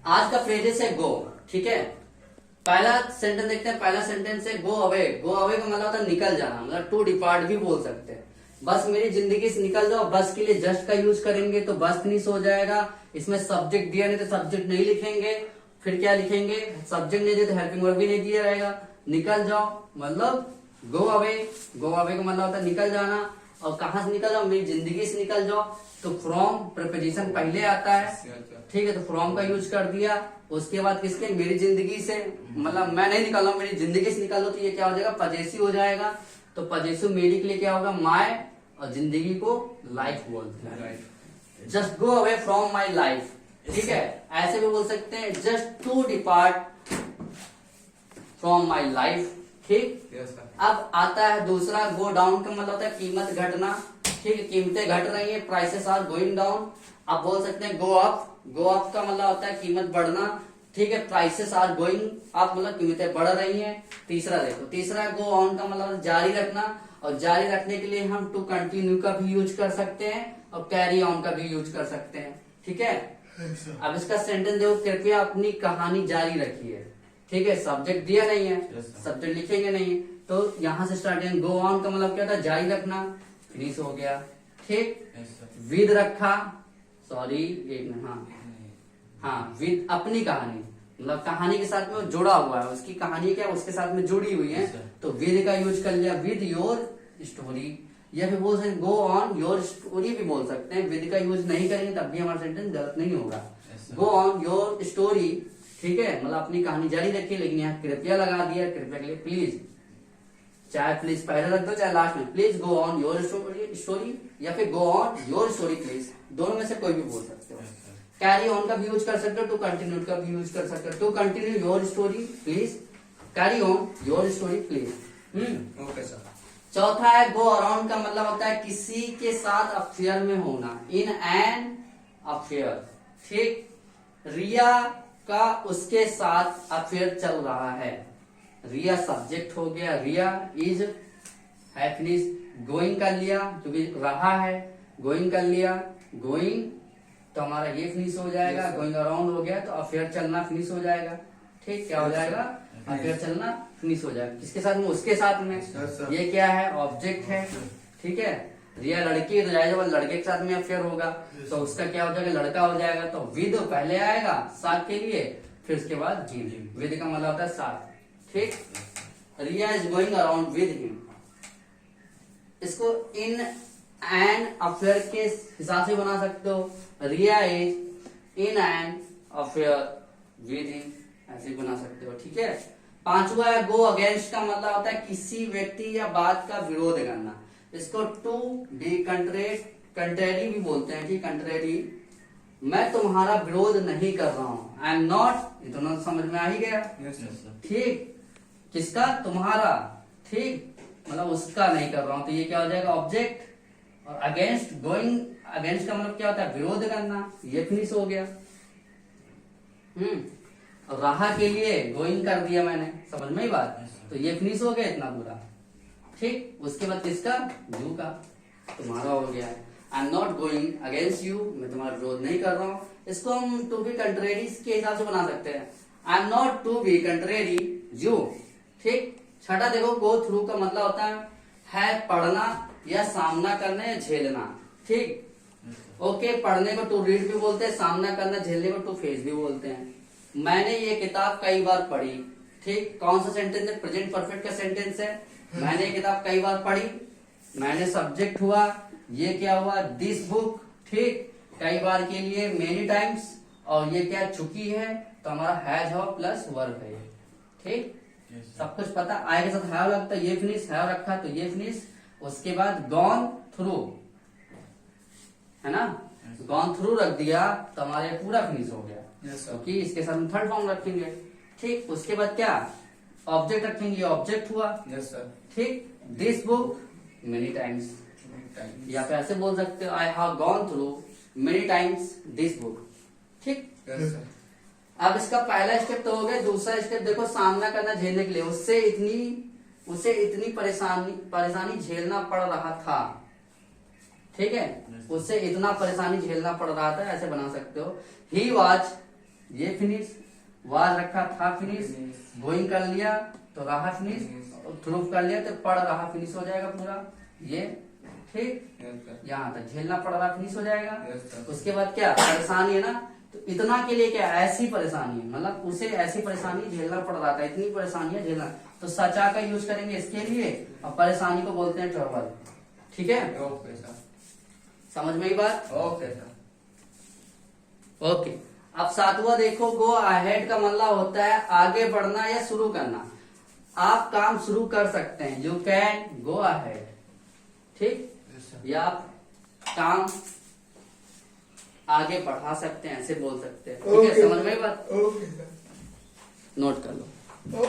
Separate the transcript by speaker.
Speaker 1: आज का फ्रेजेस है गो, ठीक है। पहला सेंटेंस देखते हैं। पहला सेंटेंस है गो अवे। गो अवे का मतलब होता है निकल जाना, मतलब टू डिपार्ट भी बोल सकते हैं। बस मेरी जिंदगी से निकल जाओ। बस के लिए जस्ट का यूज करेंगे तो बस फिनिश हो जाएगा। इसमें सब्जेक्ट दिया नहीं तो सब्जेक्ट नहीं लिखेंगे। फिर क्या लिखेंगे, सब्जेक्ट नहीं दिया तो हेल्पिंग वर्ब भी नहीं दिया रहेगा। निकल जाओ मतलब गो अवे। गो अवे का मतलब होता है निकल जाना। और कहां से निकल जाओ, मेरी जिंदगी से निकल जाओ। तो फ्रॉम प्रीपोजिशन पहले आता है, ठीक है। तो फ्रॉम का यूज कर दिया। उसके बाद किसके, मेरी जिंदगी से, मतलब मैं नहीं निकल रहा हूं, मेरी जिंदगी से निकल लो तो ये क्या हो जाएगा, पजेसिव हो जाएगा। तो पजेसिव मेरी के लिए क्या होगा, माय, और जिंदगी को लाइफ बोलते हैं। Just go away from my life, ठीक है। ऐसे भी बोल सकते हैं just to depart from my life, ठीक। अब आता है दूसरा, गो डाउन का मतलब होता है कीमत घटना, ठीक है। कीमतें घट रही है, प्राइसेस आर गोइंग डाउन। आप बोल सकते हैं गो अप। गो अप का मतलब होता है कीमत बढ़ना, ठीक है। प्राइसेस आर गोइंग अप मतलब कीमतें बढ़ रही हैं। तीसरा देखो, तीसरा गो ऑन का मतलब जारी रखना। और जारी रखने के लिए हम टू कंटिन्यू का भी यूज कर सकते हैं और कैरी ऑन का भी यूज कर सकते हैं, ठीक है। अब इसका सेंटेंस देखो, कृपया अपनी कहानी जारी रखिए, ठीक है। सब्जेक्ट दिया नहीं है, सब्जेक्ट लिखेंगे नहीं, तो यहां से स्टार्ट। गो ऑन का मतलब क्या था, जारी रखना, फिनिश हो गया, ठीक। विद रखा, सॉरी एक मिनट, हाँ विद अपनी कहानी, मतलब कहानी के साथ में वो जुड़ा हुआ है, उसकी कहानी क्या उसके साथ में जुड़ी हुई है, तो विद का यूज कर लिया। विद योर स्टोरी, या फिर बोल सकते गो ऑन योर स्टोरी भी बोल सकते हैं। विद का यूज नहीं करेंगे तब भी हमारा सेंटेंस गलत नहीं होगा। गो ऑन योर स्टोरी, ठीक है, मतलब अपनी कहानी जारी रखिए। लेकिन यहाँ कृपया लगा दिया, कृपया के लिए प्लीज, चाहे प्लीज पहले रख दो चाहे लास्ट में। Please go on your story, या फिर go on your story please, दोनों में से कोई भी बोल सकते हो। कैरी ऑन का भी यूज कर सकते हो, टू कंटिन्यू का भी यूज कर सकते हो। To continue your story please, carry on your story please.
Speaker 2: Okay sir.
Speaker 1: चौथा है गो अराउंड का मतलब होता है किसी के साथ अफेयर में होना, इन एन अफेयर, ठीक। रिया का उसके साथ अफेयर चल रहा है। रिया सब्जेक्ट हो गया, रिया इज है फिनिश। गोइंग कर लिया क्योंकि रहा है, गोइंग कर लिया, गोइंग तो हमारा ये फिनिश हो जाएगा। गोइंग अराउंड हो गया तो अफेयर चलना फिनिश हो जाएगा, ठीक। क्या हो जाएगा, अफेयर चलना फिनिश हो जाएगा। किसके साथ में, उसके साथ में। ये क्या है, ऑब्जेक्ट है, ठीक है। रिया लड़की है तो जाएगा लड़के के साथ में अफेयर होगा, तो उसका क्या हो जाएगा, लड़का हो जाएगा। तो विद पहले आएगा साथ के लिए, फिर उसके बाद हिम। विद का मतलब होता है साथ, ठीक। Riya is going around with him, इसको इन एन अफेयर के हिसाब से बना सकते हो। Riya is in an affair with him, ऐसे बना सकते हो, ठीक है। पांचवा है गो अगेंस्ट का मतलब होता है किसी व्यक्ति या बात का विरोध करना। इसको टू बी कंट्रेरी भी बोलते हैं, ठीक। कंट्रेरी, मैं तुम्हारा विरोध नहीं कर रहा हूं। आई एम नॉट, ये तो समझ में आ ही गया, ठीक। किसका, तुम्हारा, ठीक, मतलब उसका नहीं कर रहा हूं, तो ये क्या हो जाएगा, ऑब्जेक्ट। और अगेंस्ट, गोइंग अगेंस्ट का मतलब क्या होता है, विरोध करना, ये फिनिश हो गया। राह के लिए गोइंग कर दिया मैंने, समझ में ही बात, तो ये फिनिश हो गया इतना पूरा, ठीक। उसके बाद किसका, यू का, तुम्हारा हो गया। आई am not going against you, मैं तुम्हारा विरोध नहीं कर रहा हूं। इसको हम टू बी कंट्रेरी के हिसाब से बना सकते हैं। I am not to be contrary you, ठीक। छठा देखो, गो थ्रू का मतलब होता है पढ़ना या सामना करना या झेलना, ठीक। ओके, पढ़ने को टू रीड भी बोलते हैं, सामना करना झेलने को टू फेस भी बोलते हैं। मैंने ये किताब कई बार पढ़ी, ठीक। कौन सा सेंटेंस है, प्रेजेंट परफेक्ट का सेंटेंस है। मैंने ये किताब कई बार पढ़ी, मैंने सब्जेक्ट हुआ, ये क्या हुआ, दिस बुक, ठीक। कई बार के लिए मेनी टाइम्स, और ये क्या चुकी है, तो हमारा हैज हो प्लस वर्ब है, ठीक। सब कुछ पता, आय के साथ हैव लगता है, ये फिनिश, हैव रखा तो ये फिनिश। उसके बाद गॉन थ्रू, है ना, गॉन थ्रू रख दिया तो हमारे पूरा फिनिश हो गया, क्योंकि इसके साथ हम थर्ड फॉर्म रखेंगे, ठीक। उसके बाद क्या, ऑब्जेक्ट रखेंगे, ऑब्जेक्ट हुआ, ठीक। दिस बुक मेनी टाइम्स, या फिर ऐसे बोल सकते हो, I have gone through many times this book, ठीक। अब इसका पहला स्टेप तो हो गया। दूसरा स्टेप देखो, सामना करना झेलने के लिए, उसे इतनी परेशानी झेलना पड़ रहा था, ठीक है। उससे इतना परेशानी झेलना पड़ रहा था, ऐसे बना सकते हो। ही वॉज ये फिनिश, वाज रखा था फिनिश, गोइंग कर लिया तो रहा फिनिश, थ्रू कर लिया तो पढ़ रहा फिनिश हो जाएगा पूरा ये, ठीक। यहाँ तक झेलना पड़ रहा फिनिश हो जाएगा। उसके बाद क्या परेशानी है ना, तो इतना के लिए क्या ऐसी परेशानी है, मतलब उसे ऐसी परेशानी झेलना पड़ रहा था, इतनी परेशानियां झेलना, तो सचा का यूज करेंगे इसके लिए, और परेशानी को बोलते हैं ट्रबल, ठीक है।
Speaker 2: ओके सर,
Speaker 1: समझ में ही बात।
Speaker 2: Okay sir,
Speaker 1: okay. अब सातवां देखो, गो अहेड का मतलब होता है आगे बढ़ना या शुरू करना। आप काम शुरू कर सकते हैं, यू कैन गो अहेड, ठीक, या आप काम आगे बढ़ा सकते हैं, ऐसे बोल सकते हैं, ठीक है। समझ में ही बात,
Speaker 2: ओके सर,
Speaker 1: नोट कर लो।